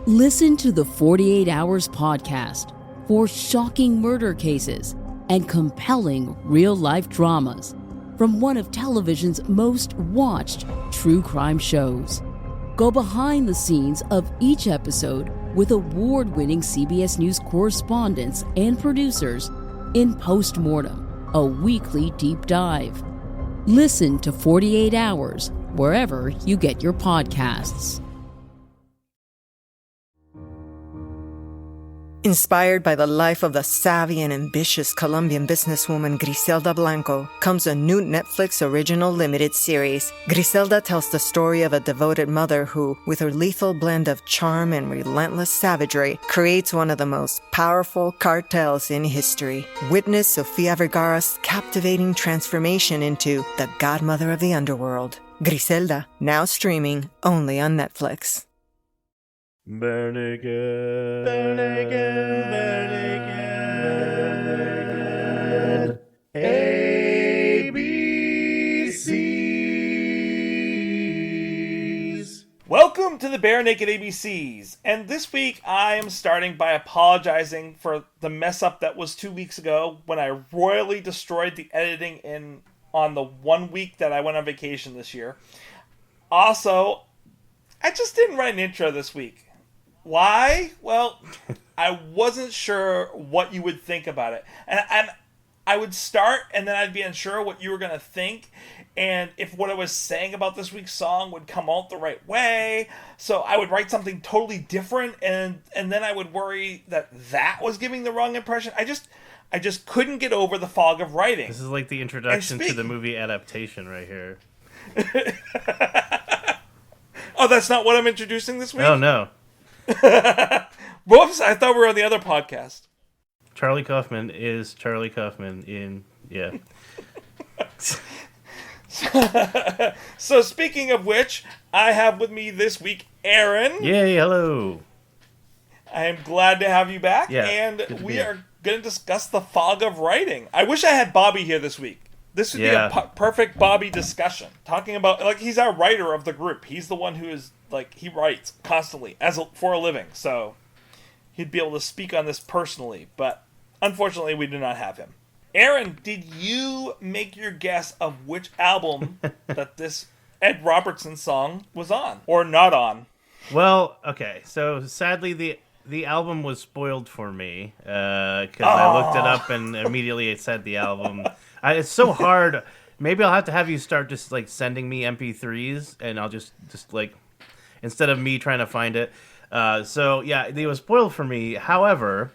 Listen to the 48 Hours podcast for shocking murder cases and compelling real-life dramas from one of television's most watched true crime shows. Go behind the scenes of each episode with award-winning CBS News correspondents and producers in Postmortem, a weekly deep dive. Listen to 48 Hours wherever you get your podcasts. Inspired by the life of the savvy and ambitious Colombian businesswoman Griselda Blanco comes a new Netflix original limited series. Griselda tells the story of a devoted mother who, with her lethal blend of charm and relentless savagery, creates one of the most powerful cartels in history. Witness Sofia Vergara's captivating transformation into the godmother of the underworld. Griselda, now streaming only on Netflix. Burn again, burn again, burn again, ABCs. Welcome to the Bare Naked ABCs, and this week I am starting by apologizing for the mess up that was 2 weeks ago when I royally destroyed the editing on the 1 week that I went on vacation this year. Also, I just didn't write an intro this week. Why? Well, I wasn't sure what you would think about it. And I would start, and then I'd be unsure what you were going to think, and if what I was saying about this week's song would come out the right way. So I would write something totally different, and then I would worry that was giving the wrong impression. I just couldn't get over the fog of writing. This is like the introduction to the movie adaptation right here. Oh, that's not what I'm introducing this week? Oh, no. Whoops, I thought we were on the other podcast. Charlie Kaufman is Charlie Kaufman in, yeah. So speaking of which, I have with me this week Aaron. Yay, hello. I am glad to have you back. Yeah, and we are going to discuss the fog of writing. I wish I had Bobby here this week. This would be a perfect Bobby discussion. Talking about, like, he's our writer of the group. He's the one who is, like, he writes constantly for a living. So he'd be able to speak on this personally. But unfortunately, we do not have him. Aaron, did you make your guess of which album that this Ed Robertson song was on? Or not on? Well, okay. So sadly, the album was spoiled for me. Because I looked it up and immediately it said the album. It's so hard. Maybe I'll have to have you start just like sending me MP3s, and I'll just like, instead of me trying to find it. So yeah, it was spoiled for me. However,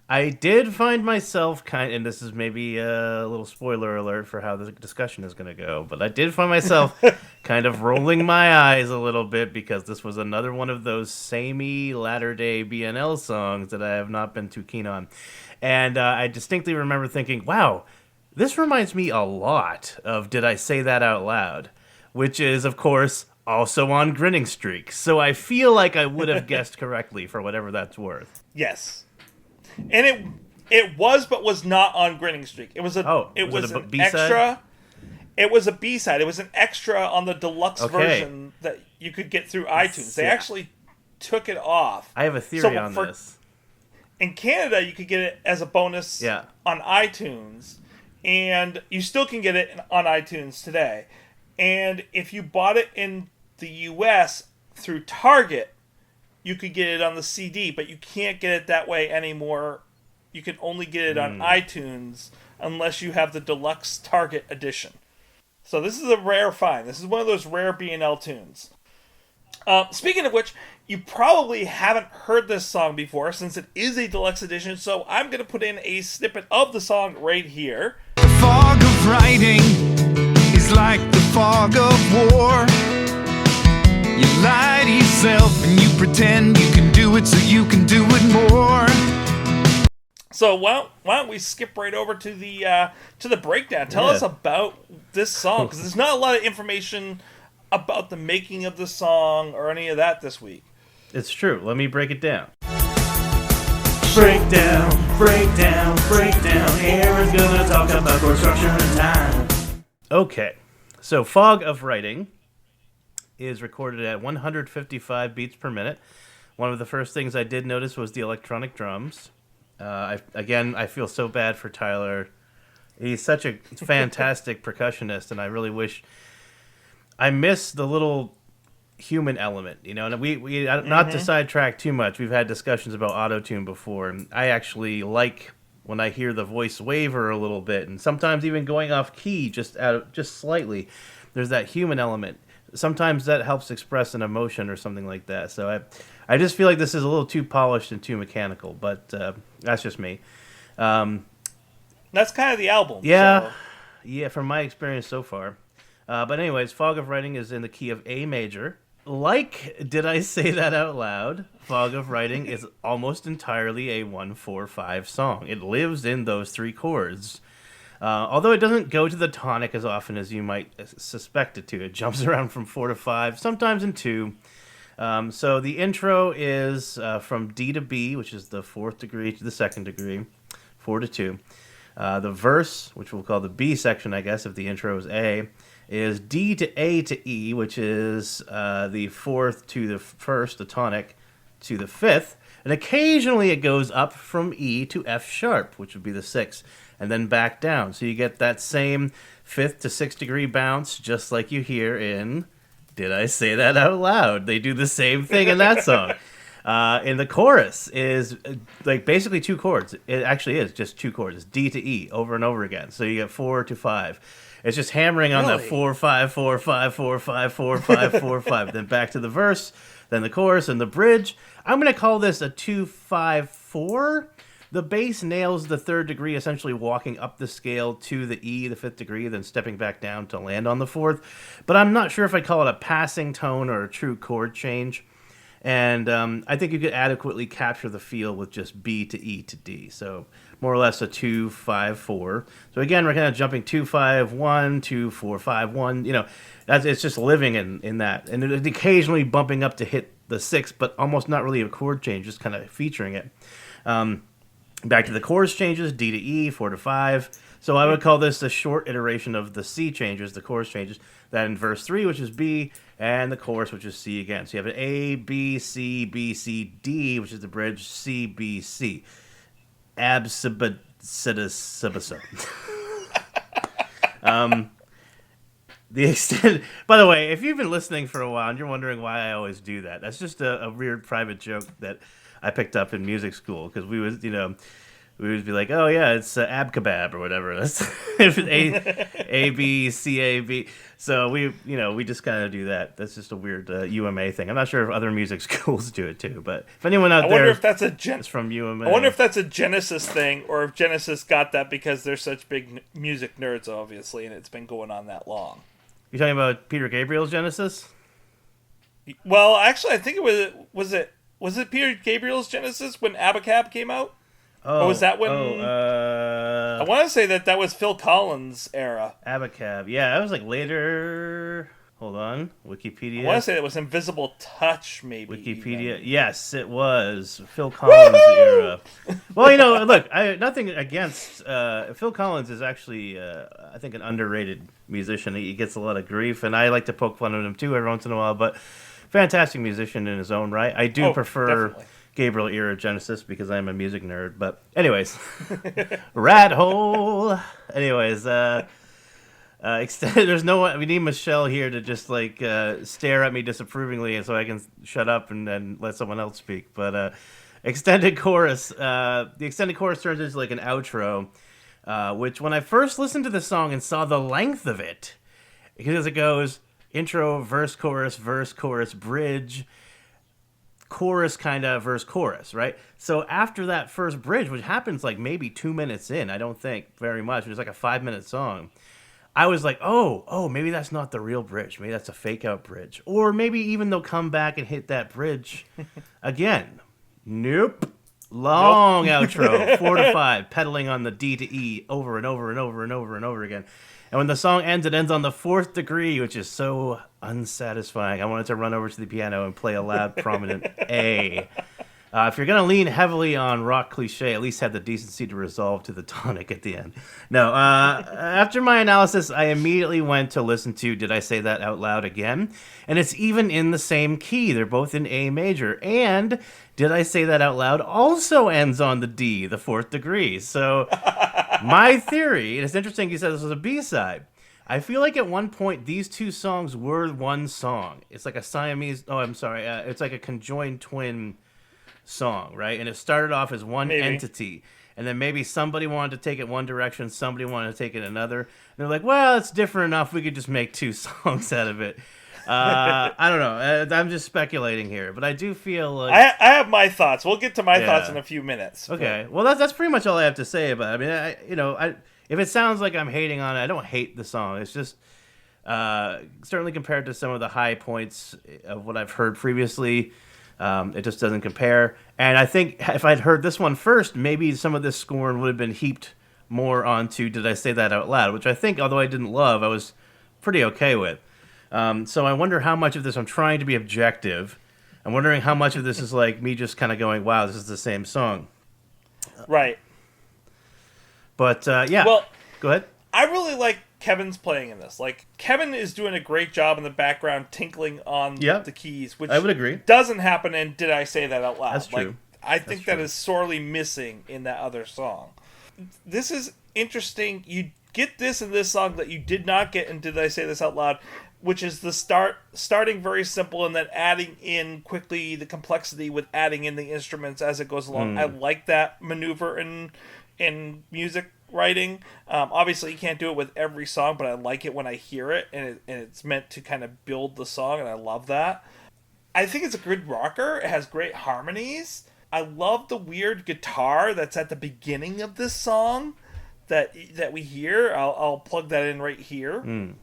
I did find myself and this is maybe a little spoiler alert for how the discussion is going to go, but I did find myself kind of rolling my eyes a little bit because this was another one of those samey latter-day BNL songs that I have not been too keen on. And I distinctly remember thinking, wow, this reminds me a lot of Did I Say That Out Loud? Which is, of course, also on Grinning Streak. So I feel like I would have guessed correctly for whatever that's worth. Yes. And it was, but was not on Grinning Streak. It was an B-side? extra. It was a B-side. It was an extra on the deluxe version that you could get through iTunes. They actually took it off. I have a theory on this. In Canada, you could get it as a bonus on iTunes. And you still can get it on iTunes today. And if you bought it in the US through Target, you could get it on the CD, but you can't get it that way anymore. You can only get it on iTunes unless you have the deluxe Target edition. So this is a rare find. This is one of those rare B&L tunes. Speaking of which, you probably haven't heard this song before since it is a deluxe edition, so I'm going to put in a snippet of the song right here. The fog of writing is like the fog of war. You lie to yourself and you pretend you can do it so you can do it more. So why don't we skip right over to the breakdown? Tell us about this song, because there's not a lot of information about the making of the song or any of that this week. It's true. Let me break it down. Breakdown. Aaron's gonna talk about chord structure and time. Okay, so Fog of Writing is recorded at 155 beats per minute One of the first things I did notice was the electronic drums. I feel so bad for Tyler. He's such a fantastic percussionist, and I really wish... I miss the little human element, you know. And we not to sidetrack too much. We've had discussions about auto-tune before, and I actually like when I hear the voice waver a little bit, and sometimes even going off key just slightly. There's that human element. Sometimes that helps express an emotion or something like that. So I just feel like this is a little too polished and too mechanical, but that's just me. That's kind of the album. Yeah, so. Yeah, from my experience so far. But anyways, Fog of Writing is in the key of A major. Like, did I say that out loud? Fog of Writing is almost entirely a 1-4-5 song. It lives in those three chords. Although it doesn't go to the tonic as often as you might suspect it to. It jumps around from 4 to 5, sometimes in 2. So the intro is from D to B, which is the 4th degree to the 2nd degree, 4 to 2. The verse, which we'll call the B section, I guess, if the intro is A, is D to A to E, which is the 4th to the 1st, the tonic, to the 5th. And occasionally it goes up from E to F sharp, which would be the 6th, and then back down. So you get that same 5th to 6th degree bounce, just like you hear in Did I Say That Out Loud? They do the same thing in that song. In the chorus is like basically 2 chords. It actually is just 2 chords. It's D to E over and over again. So you get 4 to 5. It's just hammering on that 4 5 4 5 4 5 4 5 4 5. Then back to the verse, then the chorus and the bridge. I'm going to call this a 2-5-4. The bass nails the 3rd degree, essentially walking up the scale to the E, the 5th degree, then stepping back down to land on the 4th. But I'm not sure if I'd call it a passing tone or a true chord change. And I think you could adequately capture the feel with just B to E to D. So more or less a 2-5-4. So again, we're kind of jumping 2-5-1, 2-4-5-1. You know, it's just living in that. And it occasionally bumping up to hit the 6, but almost not really a chord change, just kind of featuring it. Back to the chorus changes, D to E, 4 to 5. So I would call this a short iteration of the C changes, the chorus changes. That in verse 3, which is B, and the chorus, which is C again. So you have an A, B, C, B, C, D, which is the bridge, C, B, C. Absibasibasa. The extent. By the way, if you've been listening for a while and you're wondering why I always do that, that's just a weird private joke that I picked up in music school because we would be like, oh yeah, it's ab kebab or whatever. That's A B C A B. So we just kind of do that. That's just a weird UMA thing. I'm not sure if other music schools do it too, but if anyone out there if that's is from UMA, I wonder if that's a Genesis thing or if Genesis got that because they're such big music nerds, obviously, and it's been going on that long. You're talking about Peter Gabriel's Genesis? Well, actually, I think it was it Peter Gabriel's Genesis when Abacab came out? Oh, or was that when? I want to say that was Phil Collins' era. Abacab. Yeah, that was like later. Hold on, Wikipedia. I want to say it was Invisible Touch, maybe. Wikipedia. Even. Yes, it was Phil Collins' era. Well, look, nothing against Phil Collins is actually, I think, an underrated musician. He gets a lot of grief, and I like to poke fun at him too every once in a while. But fantastic musician in his own right. I do prefer definitely. Gabriel era Genesis because I'm a music nerd. But anyways, rat hole. Anyways, there's no one. We need Michelle here to just like stare at me disapprovingly, and so I can shut up and then let someone else speak. But extended chorus. The extended chorus turns into like an outro, which when I first listened to the song and saw the length of it, because it goes intro, verse, chorus, bridge, chorus, kind of verse, chorus, right? So after that first bridge, which happens like maybe 2 minutes in, I don't think very much. It was like a 5-minute song. I was like, oh, maybe that's not the real bridge. Maybe that's a fake out bridge. Or maybe even they'll come back and hit that bridge again. Nope. Long outro, 4 to 5, pedaling on the D to E over and over and over and over and over again. And when the song ends, it ends on the 4th degree, which is so unsatisfying. I wanted to run over to the piano and play a loud, prominent A. If you're going to lean heavily on rock cliche, at least have the decency to resolve to the tonic at the end. No, after my analysis, I immediately went to listen to Did I Say That Out Loud again? And it's even in the same key. They're both in A major. And Did I Say That Out Loud also ends on the D, the fourth degree. So my theory, and it's interesting you said this was a B-side, I feel like at one point these two songs were one song. It's like a Siamese, it's like a conjoined twin song, right? And it started off as one entity, and then maybe somebody wanted to take it one direction, somebody wanted to take it another, and they're like, well, it's different enough, we could just make two songs out of it. I don't know, I'm just speculating here, but I do feel like I have my thoughts. We'll get to my thoughts in a few minutes. Okay, well that's pretty much all I have to say about it. I mean, if it sounds like I'm hating on it, I don't hate the song. It's just certainly compared to some of the high points of what I've heard previously, it just doesn't compare. And I think if I'd heard this one first, maybe some of this scorn would have been heaped more onto Did I Say That Out Loud, which I think, although I didn't love, I was pretty okay with. So I wonder how much of this I'm trying to be objective. I'm wondering how much of this is like me just kind of going, wow, this is the same song. Right. But, yeah. Well, go ahead. I really like Kevin's playing in this. Like, Kevin is doing a great job in the background tinkling on the keys, which I would agree. Doesn't happen in Did I Say That Out Loud. That's true. Like, I think that is sorely missing in that other song. This is interesting. You get this in this song that you did not get in Did I Say This Out Loud, which is the starting very simple and then adding in quickly the complexity with adding in the instruments as it goes along. I like that maneuver in music writing. Obviously you can't do it with every song, but I like it when I hear it, and it's meant to kind of build the song, and I love that. I think it's a good rocker. It has great harmonies. I love the weird guitar that's at the beginning of this song that we hear. I'll plug that in right here.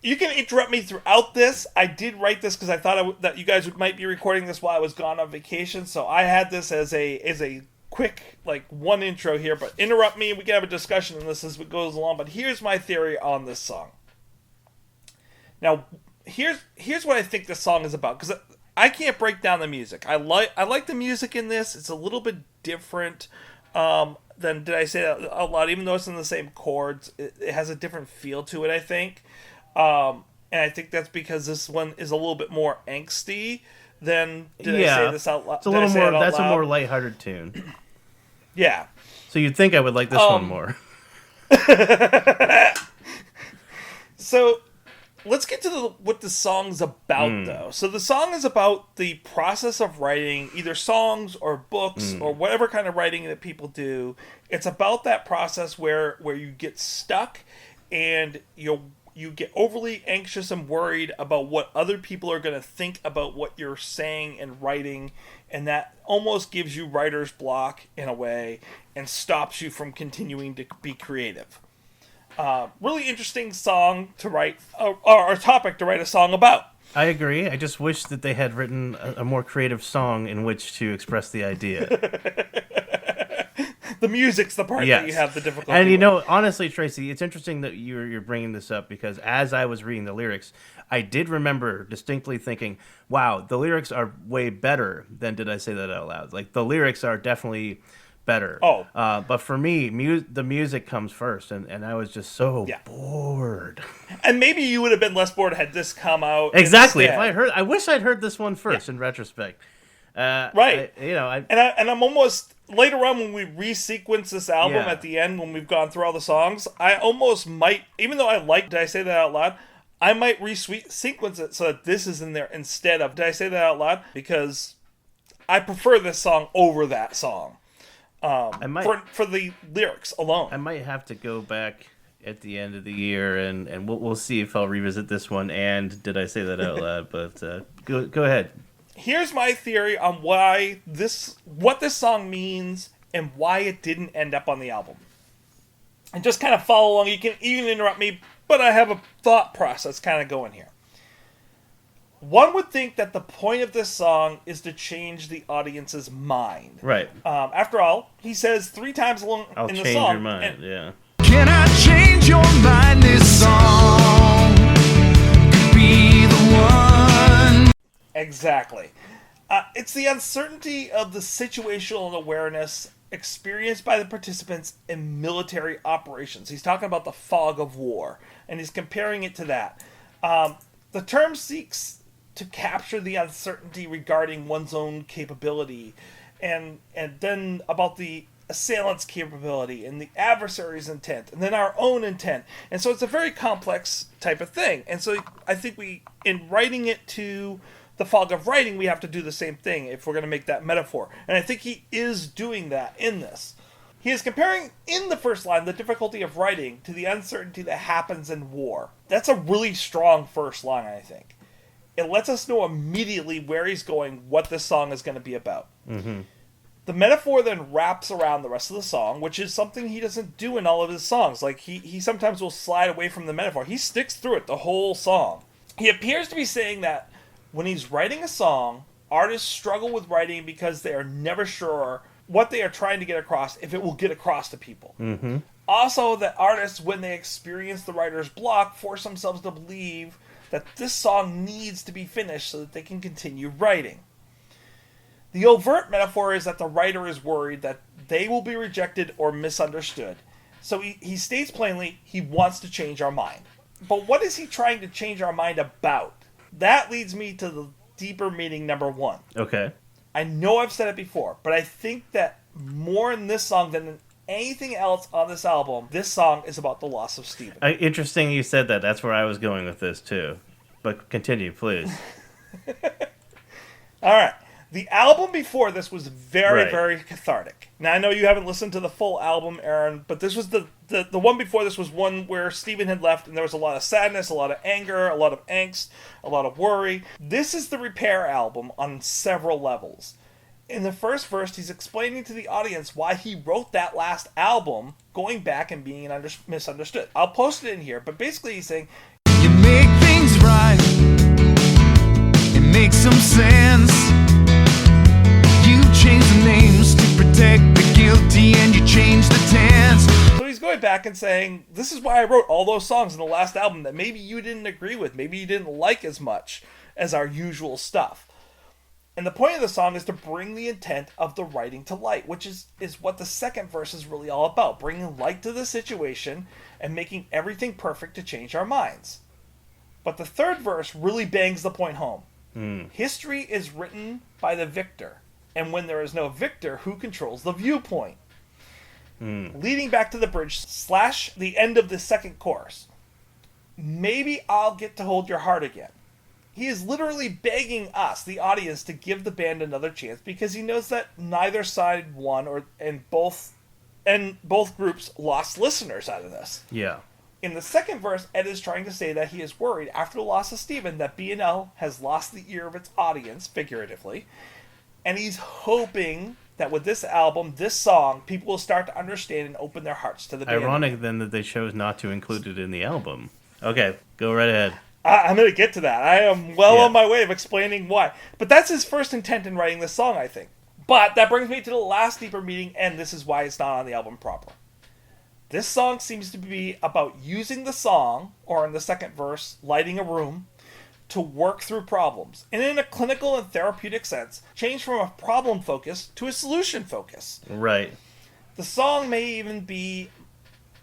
You can interrupt me throughout this. I did write this because I thought that you guys might be recording this while I was gone on vacation, so I had this as a quick, like, one intro here, but interrupt me, we can have a discussion on this as it goes along. But here's my theory on this song. Now, here's what I think this song is about, because I can't break down the music. I like the music in this. It's a little bit different than Did I Say That Out Loud, even though it's in the same chords. It has a different feel to it, I think. And I think that's because this one is a little bit more angsty than Did I Say This Out Loud. It's a little more. That's a more lighthearted tune. Yeah. So you'd think I would like this one more. So let's get to what the song's about, though. So the song is about the process of writing either songs or books or whatever kind of writing that people do. It's about that process where you get stuck and you get overly anxious and worried about what other people are going to think about what you're saying and writing, and that almost gives you writer's block in a way and stops you from continuing to be creative. Really interesting song to write, or topic to write a song about. I agree. I just wish that they had written a more creative song in which to express the idea. The music's the part that you have the difficulty and you with. know, honestly, Tracy, it's interesting that you're bringing this up, because as I was reading the lyrics, I did remember distinctly thinking, wow, the lyrics are way better than Did I Say That Out Loud. Like, the lyrics are definitely better. But for me, the music comes first, and I was just so bored. And maybe you would have been less bored had this come out. Exactly. Instead. I wish I'd heard this one first in retrospect. Right. I'm almost later on when we resequence this album at the end, when we've gone through all the songs, I almost might, even though I like Did I Say That Out Loud, I might sequence it so that this is in there instead of Did I Say That Out Loud, because I prefer this song over that song. For the lyrics alone. I might have to go back at the end of the year and we'll see if I'll revisit this one and Did I Say That Out Loud. But go ahead. Here's my theory on what this song means and why it didn't end up on the album. And just kind of follow along. You can even interrupt me, but I have a thought process kind of going here. One would think that the point of this song is to change the audience's mind. Right. After all, he says 3 times along I'll in the change song. your mind, yeah. Can I change your mind this song? Exactly. It's the uncertainty of the situational awareness experienced by the participants in military operations. He's talking about the fog of war, and he's comparing it to that. The term seeks to capture the uncertainty regarding one's own capability, and then about the assailant's capability and the adversary's intent, and then our own intent. And so it's a very complex type of thing. And so I think in writing it to the fog of writing, we have to do the same thing if we're going to make that metaphor. And I think he is doing that in this. He is comparing, in the first line, the difficulty of writing to the uncertainty that happens in war. That's a really strong first line, I think. It lets us know immediately where he's going, what this song is going to be about. Mm-hmm. The metaphor then wraps around the rest of the song, which is something he doesn't do in all of his songs. Like, he sometimes will slide away from the metaphor. He sticks through it the whole song. He appears to be saying that when he's writing a song, artists struggle with writing because they are never sure what they are trying to get across, if it will get across to people. Mm-hmm. Also, that artists, when they experience the writer's block, force themselves to believe that this song needs to be finished so that they can continue writing. The overt metaphor is that the writer is worried that they will be rejected or misunderstood. So he states plainly he wants to change our mind. But what is he trying to change our mind about? That leads me to the deeper meaning number one. Okay. I know I've said it before, but I think that more in this song than in anything else on this album, this song is about the loss of Stephen. Interesting you said that. That's where I was going with this, too. But continue, please. All right. The album before this was very cathartic. Now, I know you haven't listened to the full album, Aaron, but this was the one before this was one where Stephen had left, and there was a lot of sadness, a lot of anger, a lot of angst, a lot of worry. This is the repair album on several levels. In the first verse, he's explaining to the audience why he wrote that last album, going back and being misunderstood. I'll post it in here, but basically he's saying, You make things right, it makes some sense. You change the names to protect the guilty, and you change the tense. So he's going back and saying, this is why I wrote all those songs in the last album that maybe you didn't agree with, maybe you didn't like as much as our usual stuff. And the point of the song is to bring the intent of the writing to light, which is what the second verse is really all about, bringing light to the situation and making everything perfect to change our minds. But the third verse really bangs the point home. History is written by the victor, and when there is no victor, who controls the viewpoint? Leading back to the bridge / the end of the second chorus. Maybe I'll get to hold your heart again. He is literally begging us, the audience, to give the band another chance because he knows that neither side won, and both groups lost listeners out of this. Yeah. In the second verse, Ed is trying to say that he is worried after the loss of Stephen that B&L has lost the ear of its audience, figuratively, and he's hoping that with this album, this song, people will start to understand and open their hearts to the band. Ironic then that they chose not to include it in the album. Okay, go right ahead. I'm going to get to that. I am on my way of explaining why. But that's his first intent in writing this song, I think. But that brings me to the last deeper meaning, and this is why it's not on the album proper. This song seems to be about using the song, or in the second verse, lighting a room, to work through problems. And in a clinical and therapeutic sense, change from a problem focus to a solution focus. Right. The song may even be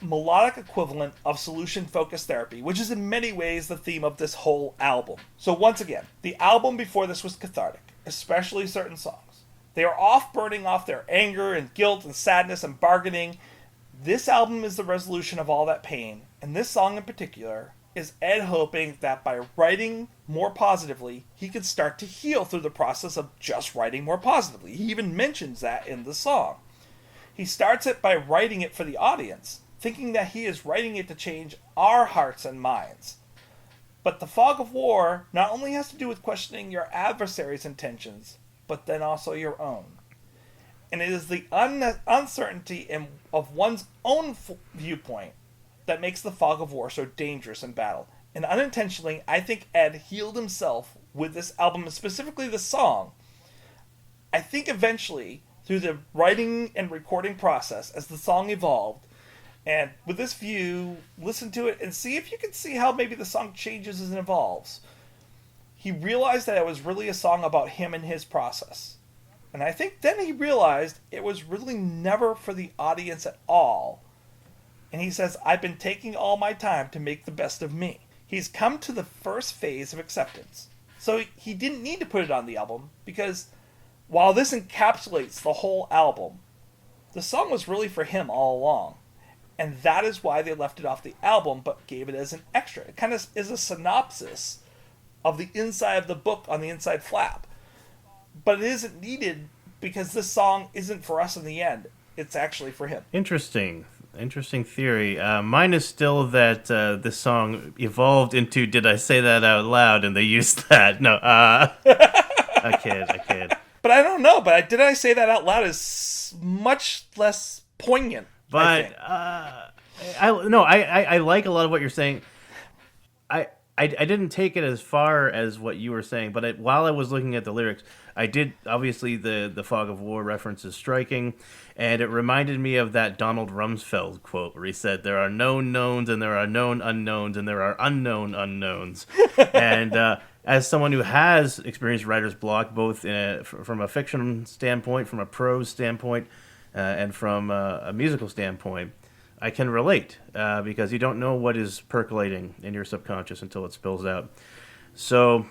melodic equivalent of solution-focused therapy, which is in many ways the theme of this whole album. So once again, the album before this was cathartic, especially certain songs. They are off burning off their anger and guilt and sadness and bargaining. This album is the resolution of all that pain, and this song in particular is Ed hoping that by writing more positively, he could start to heal through the process of just writing more positively. He even mentions that in the song. He starts it by writing it for the audience, thinking that he is writing it to change our hearts and minds. But the fog of war not only has to do with questioning your adversary's intentions, but then also your own. And it is the uncertainty of one's own viewpoint that makes the fog of war so dangerous in battle. And unintentionally, I think Ed healed himself with this album, and specifically the song. I think eventually, through the writing and recording process, as the song evolved, and with this view, listen to it and see if you can see how maybe the song changes as it evolves. he realized that it was really a song about him and his process. And I think then he realized it was really never for the audience at all. And he says, I've been taking all my time to make the best of me. He's come to the first phase of acceptance. So he didn't need to put it on the album, because while this encapsulates the whole album, the song was really for him all along. And that is why they left it off the album, but gave it as an extra. It kind of is a synopsis of the inside of the book on the inside flap. But it isn't needed because this song isn't for us in the end. It's actually for him. Interesting theory. Mine is still that this song evolved into "Did I Say That Out Loud?" and they used that. No, I kid. But I don't know. But Did I Say That Out Loud is much less poignant. But I like a lot of what you're saying. I didn't take it as far as what you were saying, but while I was looking at the lyrics, I did, obviously, the Fog of War reference is striking, and it reminded me of that Donald Rumsfeld quote where he said, there are known knowns, and there are known unknowns, and there are unknown unknowns. And as someone who has experienced writer's block, both from a fiction standpoint, from a prose standpoint, and from a musical standpoint, I can relate, because you don't know what is percolating in your subconscious until it spills out. So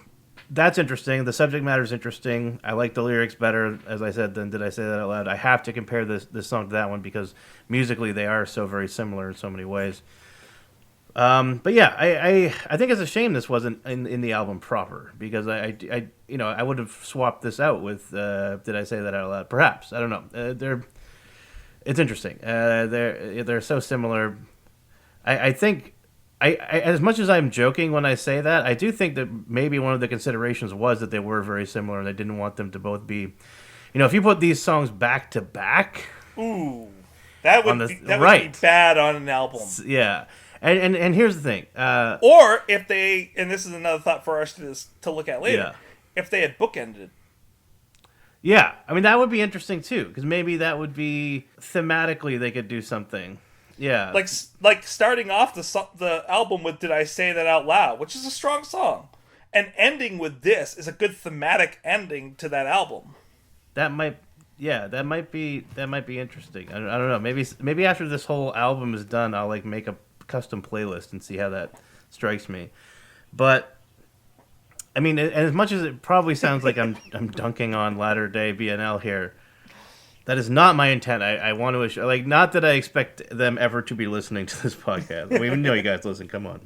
that's interesting. The subject matter is interesting. I like the lyrics better, as I said, than Did I Say That Out Loud. I have to compare this song to that one because musically they are so very similar in so many ways. But yeah, I think it's a shame this wasn't in the album proper, because I would have swapped this out with Did I Say That Out Loud? Perhaps. I don't know. It's interesting. They're so similar. I think as much as I'm joking when I say that, I do think that maybe one of the considerations was that they were very similar, and they didn't want them to both be. If you put these songs back to back, ooh, that would be bad on an album. Yeah, and here's the thing. Or if they, and this is another thought for us to look at later, if they had bookended. Yeah, I mean, that would be interesting, too, because maybe that would be, thematically, they could do something. Yeah. Like starting off the album with Did I Say That Out Loud, which is a strong song, and ending with this is a good thematic ending to that album. That might be interesting. I don't know. Maybe after this whole album is done, I'll, make a custom playlist and see how that strikes me. But I mean, as much as it probably sounds like I'm dunking on latter day BNL here, that is not my intent. I want to assure, not that I expect them ever to be listening to this podcast. We know you guys listen. Come on,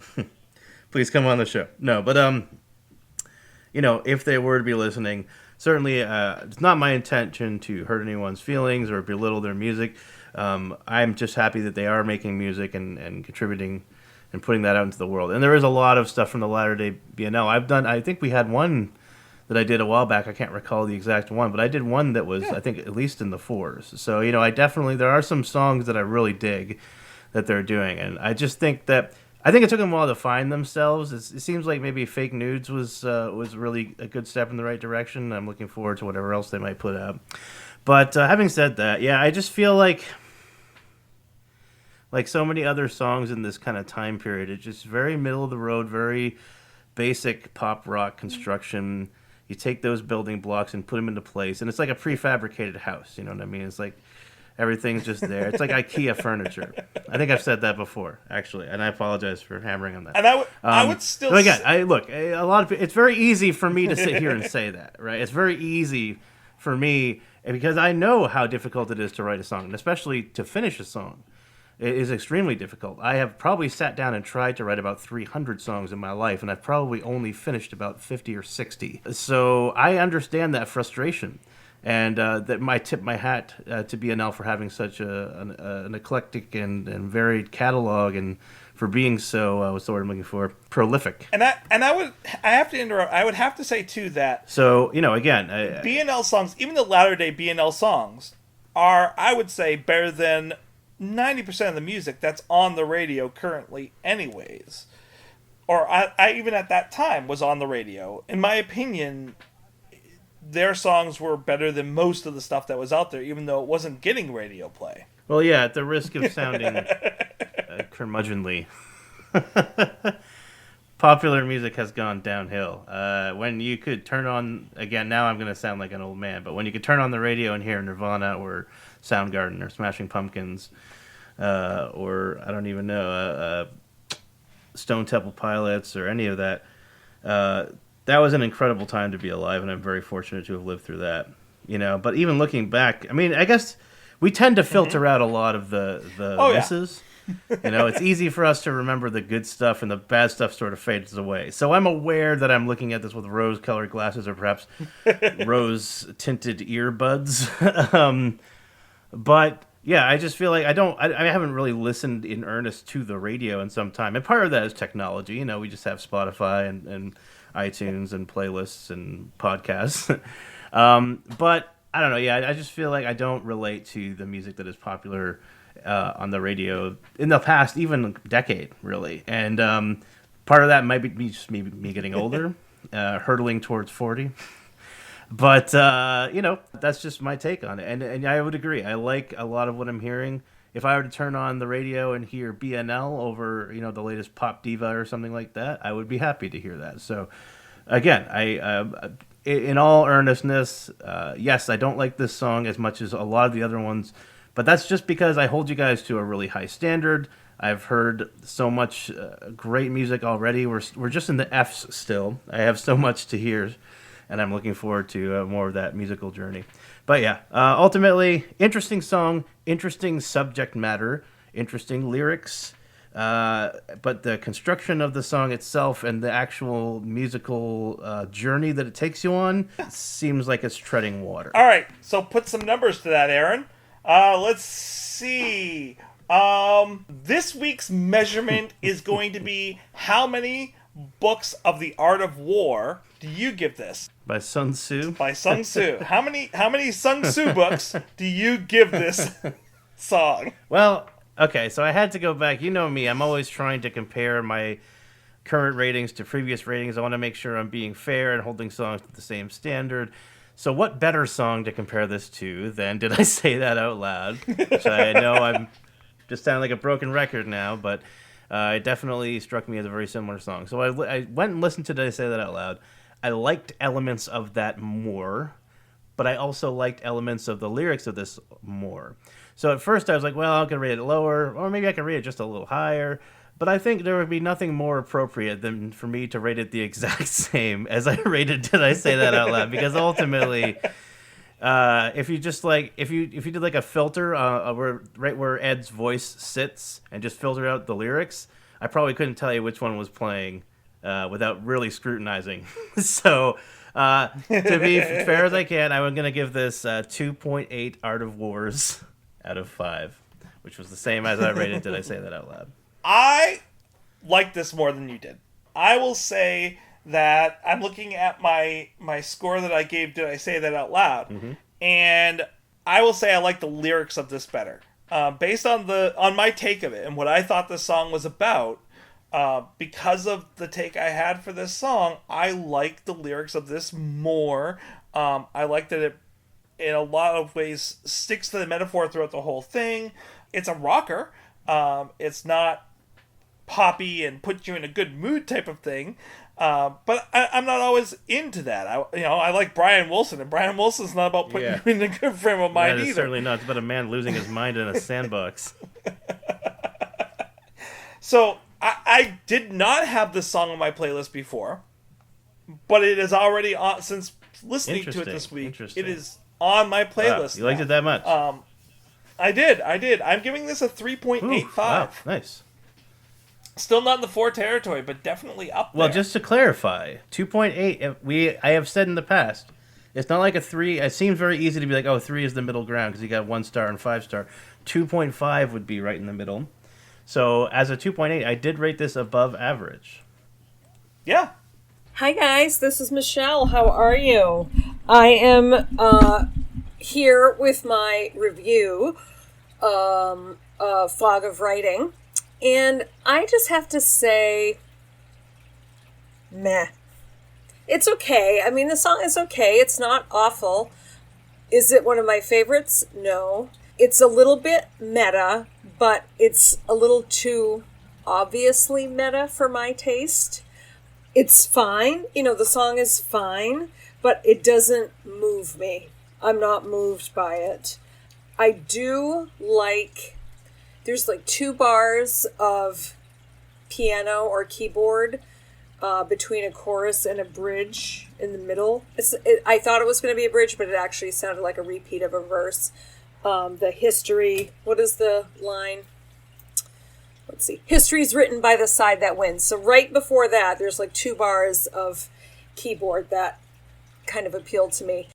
please come on the show. No, but if they were to be listening, certainly it's not my intention to hurt anyone's feelings or belittle their music. I'm just happy that they are making music and contributing and putting that out into the world. And there is a lot of stuff from the latter day BNL. I think we had one that I did a while back. I can't recall the exact one, but I did one that was, I think, at least in the 4s. So, there are some songs that I really dig that they're doing. And I just think it took them a while to find themselves. It seems like maybe Fake Nudes was really a good step in the right direction. I'm looking forward to whatever else they might put out. But having said that, I just feel like so many other songs in this kind of time period, it's just very middle of the road, very basic pop rock construction. You take those building blocks and put them into place, and it's like a prefabricated house. You know what I mean? It's like everything's just there. It's like IKEA furniture. I think I've said that before, actually, and I apologize for hammering on that. And I would still. Again, a lot of it's very easy for me to sit here and say that, right? It's very easy for me because I know how difficult it is to write a song, and especially to finish a song. It is extremely difficult. I have probably sat down and tried to write about 300 songs in my life, and I've probably only finished about 50 or 60. So I understand that frustration, and that I tip my hat to BNL for having such an eclectic and varied catalog, and for being so, what's the word I'm looking for, prolific. And I have to interrupt. I would have to say, too, that... So, again... BNL songs, even the latter-day BNL songs, are, I would say, better than 90% of the music that's on the radio currently anyways. Or I even at that time was on the radio. In my opinion, their songs were better than most of the stuff that was out there, even though it wasn't getting radio play. Well, yeah, at the risk of sounding curmudgeonly. popular music has gone downhill. When you could turn on, again, now I'm going to sound like an old man, but when you could turn on the radio and hear Nirvana or Soundgarden or Smashing Pumpkins, or I don't even know, Stone Temple Pilots or any of that, that was an incredible time to be alive, and I'm very fortunate to have lived through that. But even looking back, I mean, I guess we tend to filter out a lot of the misses. It's easy for us to remember the good stuff, and the bad stuff sort of fades away. So I'm aware that I'm looking at this with rose-colored glasses, or perhaps rose-tinted earbuds. But yeah, I just feel like I haven't really listened in earnest to the radio in some time, and part of that is technology. We just have Spotify and iTunes and playlists and podcasts. But I don't know. Yeah, I just feel like I don't relate to the music that is popular on the radio in the past, even decade, really. And part of that might be just me getting older, hurtling towards 40. But, that's just my take on it. And I would agree. I like a lot of what I'm hearing. If I were to turn on the radio and hear BNL over, the latest pop diva or something like that, I would be happy to hear that. So, again, in all earnestness, yes, I don't like this song as much as a lot of the other ones, but that's just because I hold you guys to a really high standard. I've heard so much great music already. We're just in the F's still. I have so much to hear, and I'm looking forward to more of that musical journey. But yeah, ultimately, interesting song, interesting subject matter, interesting lyrics. But the construction of the song itself and the actual musical journey that it takes you on seems like it's treading water. All right, so put some numbers to that, Aaron. Let's see. This week's measurement is going to be how many books of The Art of War do you give this? By Sun Tzu? By Sun Tzu. How many Sun Tzu books do you give this song? Well, okay, so I had to go back. You know me, I'm always trying to compare my current ratings to previous ratings. I want to make sure I'm being fair and holding songs to the same standard. So what better song to compare this to than Did I Say That Out Loud? Which I know I'm just sounding like a broken record now, but it definitely struck me as a very similar song. So I went and listened to Did I Say That Out Loud. I liked elements of that more, but I also liked elements of the lyrics of this more. So at first I was like, well, I can rate it lower, or maybe I can rate it just a little higher. But I think there would be nothing more appropriate than for me to rate it the exact same as I rated Did I Say That Out Loud? Because ultimately, if you did like a filter right where Ed's voice sits and just filter out the lyrics, I probably couldn't tell you which one was playing without really scrutinizing. So to be fair as I can, I'm going to give this 2.8 Art of Wars out of 5, which was the same as I rated Did I Say That Out Loud? I like this more than you did. I will say that I'm looking at my score that I gave Did I Say That Out Loud? Mm-hmm. And I will say I like the lyrics of this better. Based on my take of it and what I thought this song was about, because of the take I had for this song, I like the lyrics of this more. I like that it, in a lot of ways, sticks to the metaphor throughout the whole thing. It's a rocker. It's not poppy and put you in a good mood type of thing. But I'm not always into that. I like Brian Wilson, and Brian Wilson's not about putting you in a good frame of mind either. Certainly not. It's about a man losing his mind in a sandbox. So I did not have this song on my playlist before, but it is already on since listening to it this week. It is on my playlist. You liked it that much? I did. I'm giving this a 3.85. Wow, nice. Still not in the 4 territory, but definitely up there. Well, just to clarify, 2.8, I have said in the past, it's not like a 3. It seems very easy to be like, 3 is the middle ground because you got 1 star and 5 star. 2.5 would be right in the middle. So as a 2.8, I did rate this above average. Yeah. Hi, guys. This is Michelle. How are you? I am here with my review, Fog of Writing. And I just have to say, meh. It's okay. I mean, the song is okay. It's not awful. Is it one of my favorites? No. It's a little bit meta, but it's a little too obviously meta for my taste. It's fine. The song is fine, but it doesn't move me. I'm not moved by it. I do like, there's like 2 bars of piano or keyboard between a chorus and a bridge in the middle. I thought it was going to be a bridge, but it actually sounded like a repeat of a verse. The history, what is the line? Let's see. History's written by the side that wins. So right before that, there's like 2 bars of keyboard that kind of appealed to me.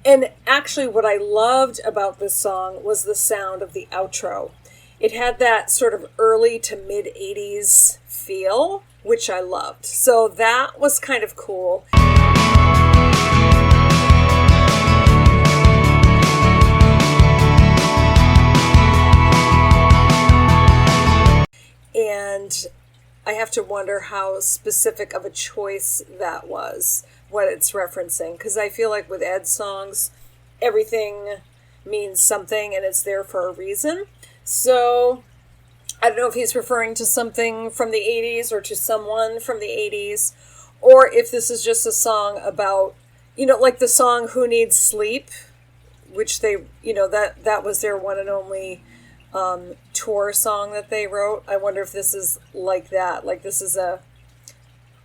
And actually what I loved about this song was the sound of the outro. It had that sort of early to mid 80s feel, which I loved. So that was kind of cool. And I have to wonder how specific of a choice that was, what it's referencing. Because I feel like with Ed's songs, everything means something and it's there for a reason. So I don't know if he's referring to something from the 80s or to someone from the 80s, or if this is just a song about, like the song Who Needs Sleep, which they, that was their one and only tour song that they wrote. I wonder if this is like that, like this is a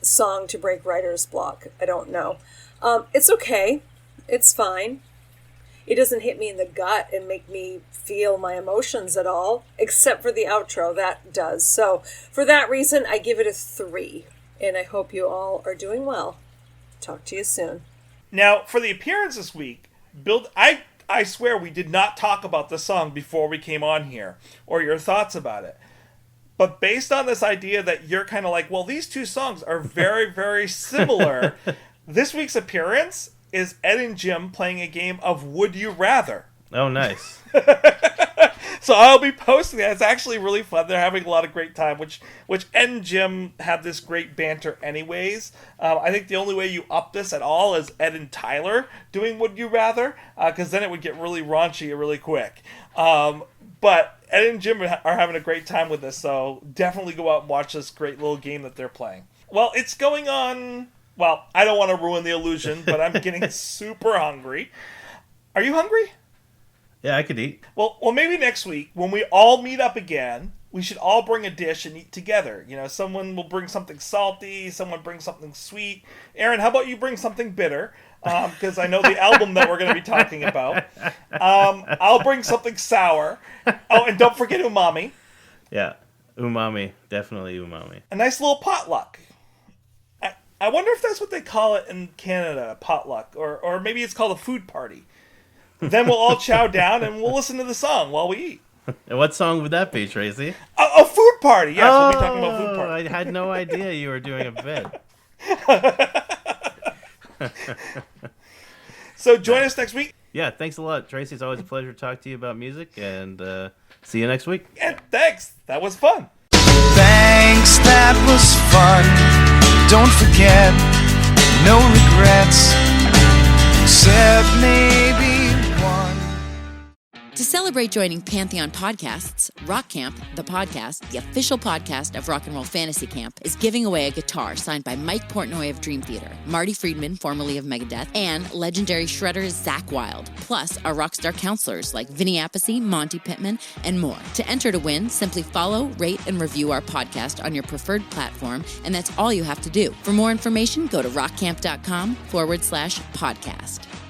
song to break writer's block. I don't know. It's okay. It's fine. It doesn't hit me in the gut and make me feel my emotions at all, except for the outro. That does. So for that reason, I give it a 3. And I hope you all are doing well. Talk to you soon. Now, for the appearance this week, I swear we did not talk about the song before we came on here, or your thoughts about it. But based on this idea that you're kind of like, well, these 2 songs are very, very similar, this week's appearance is Ed and Jim playing a game of Would You Rather. Oh, nice. So I'll be posting that. It's actually really fun. They're having a lot of great time, which Ed and Jim have this great banter anyways. I think the only way you up this at all is Ed and Tyler doing Would You Rather, because then it would get really raunchy really quick. But Ed and Jim are having a great time with this, so definitely go out and watch this great little game that they're playing. Well, it's going on... Well, I don't want to ruin the illusion, but I'm getting super hungry. Are you hungry? Yeah, I could eat. Well, maybe next week, when we all meet up again, we should all bring a dish and eat together. Someone will bring something salty, someone brings something sweet. Aaron, how about you bring something bitter? Because I know the album that we're going to be talking about. I'll bring something sour. Oh, and don't forget umami. Yeah, umami. Definitely umami. A nice little potluck. I wonder if that's what they call it in Canada, potluck. Or maybe it's called a food party. Then we'll all chow down and we'll listen to the song while we eat. And what song would that be, Tracy? A food party. Yes, we'll be talking about food party. I had no idea you were doing a bit. So join us next week. Yeah, thanks a lot, Tracy. It's always a pleasure to talk to you about music, and see you next week. And thanks. That was fun. Thanks, that was fun. Don't forget, no regrets, except maybe one. To celebrate joining Pantheon Podcasts, Rock Camp, the podcast, the official podcast of Rock and Roll Fantasy Camp, is giving away a guitar signed by Mike Portnoy of Dream Theater, Marty Friedman, formerly of Megadeth, and legendary shredder Zakk Wylde, plus our rockstar counselors like Vinny Appice, Monty Pittman, and more. To enter to win, simply follow, rate, and review our podcast on your preferred platform, and that's all you have to do. For more information, go to rockcamp.com/podcast.